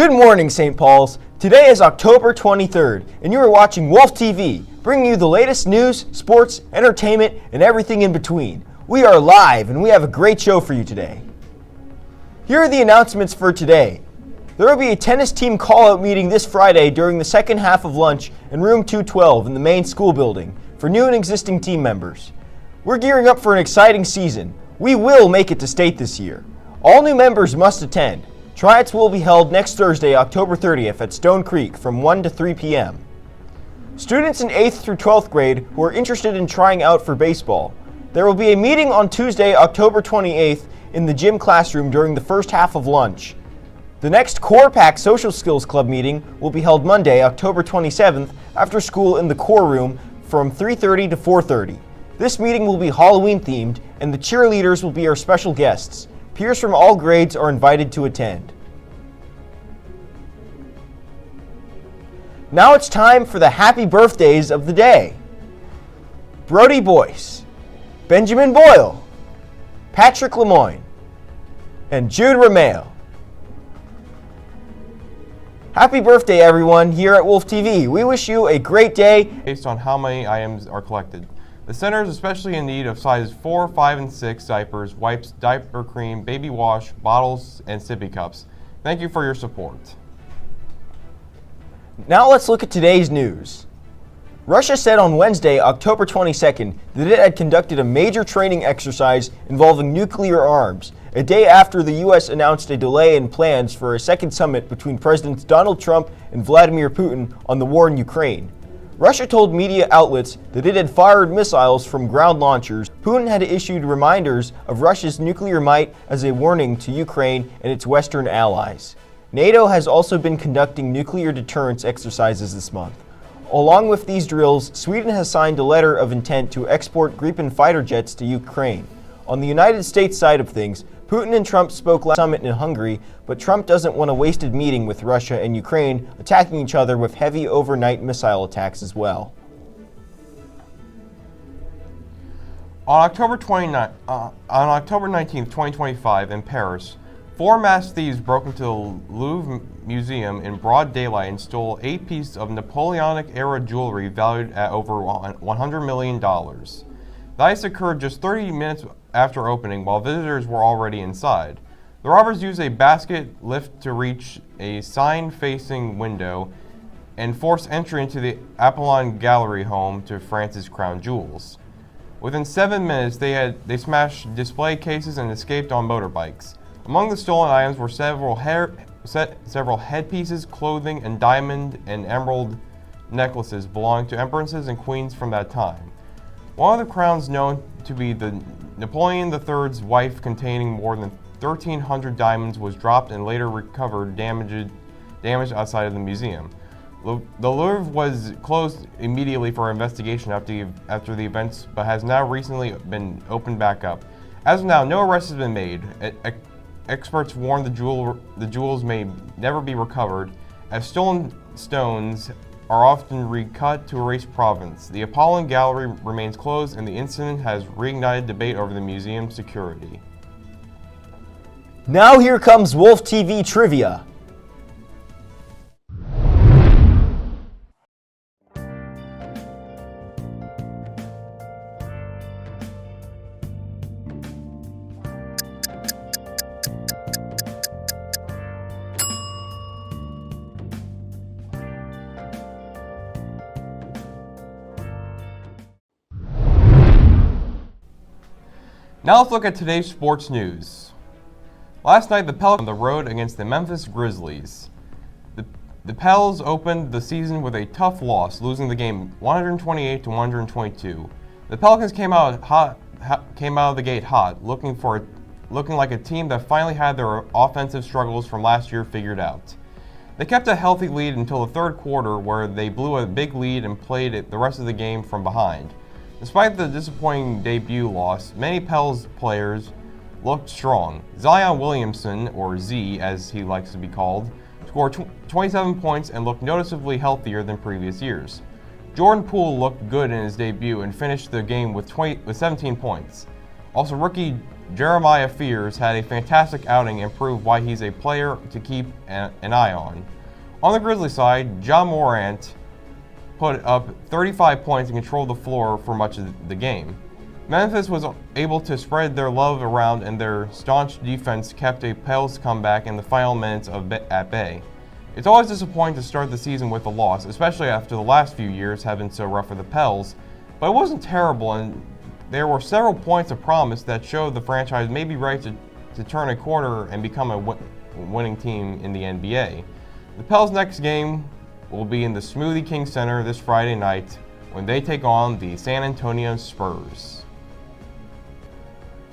Good morning, St. Paul's. Today is October 23rd, and you are watching Wolf TV, bringing you the latest news, sports, entertainment, and everything in between. We are live, and we have a great show for you today. Here are the announcements for today. There will be a tennis team call-out meeting this Friday during the second half of lunch in room 212 in the main school building for new and existing team members. We're gearing up for an exciting season. We will make it to state this year. All new members must attend. Tryouts will be held next Thursday, October 30th at Stone Creek from 1 to 3 p.m. Students in 8th through 12th grade who are interested in trying out for baseball. There will be a meeting on Tuesday, October 28th in the gym classroom during the first half of lunch. The next Core Pack Social Skills Club meeting will be held Monday, October 27th after school in the core room from 3:30 to 4:30. This meeting will be Halloween themed and the cheerleaders will be our special guests. Peers from all grades are invited to attend. Now it's time for the happy birthdays of the day. Brody Boyce, Benjamin Boyle, Patrick Lemoyne, and Jude Romeo. Happy birthday, everyone, here at Wolf TV. We wish you a great day. Based on how many items are collected. The center is especially in need of sizes 4, 5, and 6 diapers, wipes, diaper cream, baby wash, bottles, and sippy cups. Thank you for your support. Now let's look at today's news. Russia said on Wednesday, October 22nd, that it had conducted a major training exercise involving nuclear arms, a day after the U.S. announced a delay in plans for a second summit between Presidents Donald Trump and Vladimir Putin on the war in Ukraine. Russia told media outlets that it had fired missiles from ground launchers. Putin had issued reminders of Russia's nuclear might as a warning to Ukraine and its Western allies. NATO has also been conducting nuclear deterrence exercises this month. Along with these drills, Sweden has signed a letter of intent to export Gripen fighter jets to Ukraine. On the United States side of things, Putin and Trump spoke last summit in Hungary, but Trump doesn't want a wasted meeting with Russia and Ukraine attacking each other with heavy overnight missile attacks as well. On October 19th, 2025, in Paris, 4 masked thieves broke into the Louvre Museum in broad daylight and stole 8 pieces of Napoleonic-era jewelry valued at over $100 million. The heist occurred just 30 minutes after opening, while visitors were already inside. The robbers used a basket lift to reach a sign-facing window and forced entry into the Apollon Gallery, home to France's crown jewels. Within 7 minutes, they smashed display cases and escaped on motorbikes. Among the stolen items were several headpieces, clothing, and diamond and emerald necklaces belonging to empresses and queens from that time. One of the crowns, known to be the Napoleon III's wife, containing more than 1,300 diamonds, was dropped and later recovered damaged outside of the museum. The Louvre was closed immediately for investigation after the events, but has now recently been opened back up. As of now, no arrest has been made. Experts warn the jewels may never be recovered, as stolen stones are often recut to erase provenance. The Apollon Gallery remains closed, and the incident has reignited debate over the museum's security. Now here comes Wolf TV Trivia. Now let's look at today's sports news. Last night, the Pelicans on the road against the Memphis Grizzlies. The Pels opened the season with a tough loss, losing the game 128 to 122. The Pelicans came out of the gate hot, looking like a team that finally had their offensive struggles from last year figured out. They kept a healthy lead until the third quarter, where they blew a big lead and played the rest of the game from behind. Despite the disappointing debut loss, many Pels players looked strong. Zion Williamson, or Z as he likes to be called, scored 27 points and looked noticeably healthier than previous years. Jordan Poole looked good in his debut and finished the game with 17 points. Also, rookie Jeremiah Fears had a fantastic outing and proved why he's a player to keep an eye on. On the Grizzlies side, Ja Morant put up 35 points and controlled the floor for much of the game. Memphis was able to spread their love around, and their staunch defense kept a Pels comeback in the final minutes at bay. It's always disappointing to start the season with a loss, especially after the last few years have been so rough for the Pels, but it wasn't terrible, and there were several points of promise that showed the franchise may be right to turn a corner and become a winning team in the NBA. The Pels' next game will be in the Smoothie King Center this Friday night when they take on the San Antonio Spurs.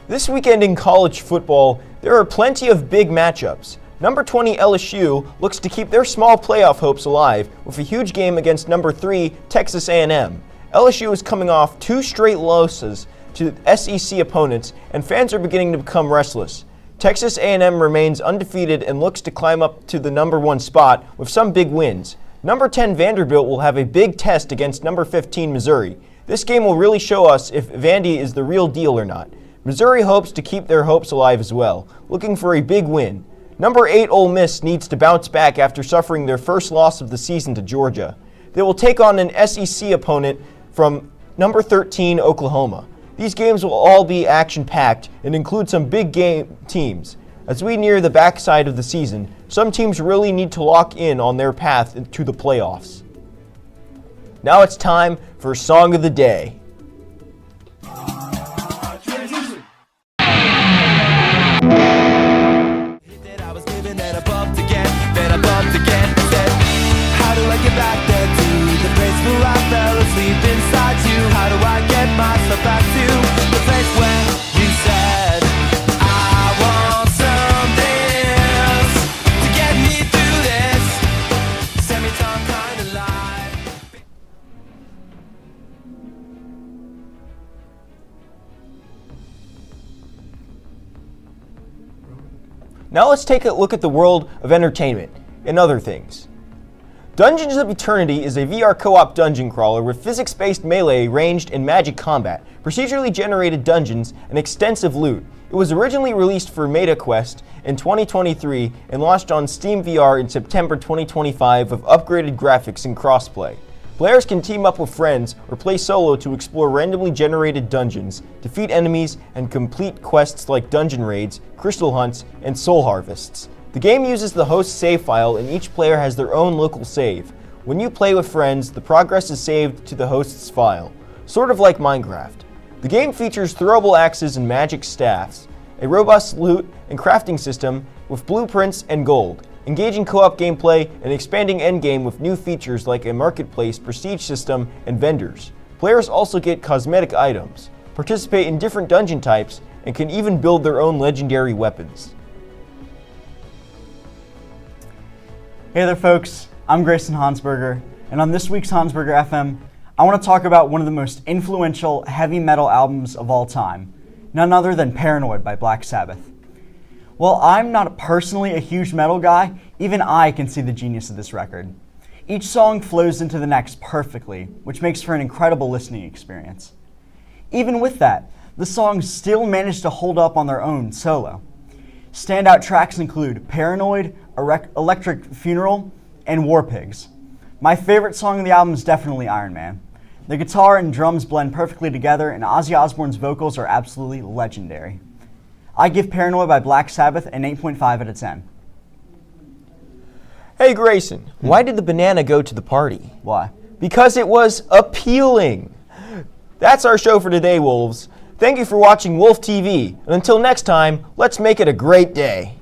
This weekend in college football, there are plenty of big matchups. Number 20 LSU looks to keep their small playoff hopes alive with a huge game against number 3 Texas A&M. LSU is coming off 2 straight losses to SEC opponents, and fans are beginning to become restless. Texas A&M remains undefeated and looks to climb up to the number 1 spot with some big wins. Number 10 Vanderbilt will have a big test against number 15 Missouri. This game will really show us if Vandy is the real deal or not. Missouri hopes to keep their hopes alive as well, looking for a big win. Number 8 Ole Miss needs to bounce back after suffering their first loss of the season to Georgia. They will take on an SEC opponent from number 13 Oklahoma. These games will all be action-packed and include some big game teams. As we near the backside of the season, some teams really need to lock in on their path to the playoffs. Now it's time for Song of the Day. Now let's take a look at the world of entertainment and other things. Dungeons of Eternity is a VR co-op dungeon crawler with physics-based melee, ranged, and magic combat, procedurally generated dungeons, and extensive loot. It was originally released for MetaQuest in 2023 and launched on Steam VR in September 2025 with upgraded graphics and crossplay. Players can team up with friends or play solo to explore randomly generated dungeons, defeat enemies, and complete quests like dungeon raids, crystal hunts, and soul harvests. The game uses the host save file, and each player has their own local save. When you play with friends, the progress is saved to the host's file, sort of like Minecraft. The game features throwable axes and magic staffs, a robust loot and crafting system with blueprints and gold, engaging co-op gameplay, and expanding endgame with new features like a marketplace, prestige system, and vendors. Players also get cosmetic items, participate in different dungeon types, and can even build their own legendary weapons. Hey there folks, I'm Grayson Hansberger, and on this week's Hansberger FM, I want to talk about one of the most influential heavy metal albums of all time, none other than Paranoid by Black Sabbath. While I'm not personally a huge metal guy, even I can see the genius of this record. Each song flows into the next perfectly, which makes for an incredible listening experience. Even with that, the songs still manage to hold up on their own solo. Standout tracks include Paranoid, Electric Funeral, and War Pigs. My favorite song on the album is definitely Iron Man. The guitar and drums blend perfectly together, and Ozzy Osbourne's vocals are absolutely legendary. I give Paranoid by Black Sabbath an 8.5 out of 10. Hey Grayson, why did the banana go to the party? Why? Because it was appealing. That's our show for today, Wolves. Thank you for watching Wolf TV, and until next time, let's make it a great day.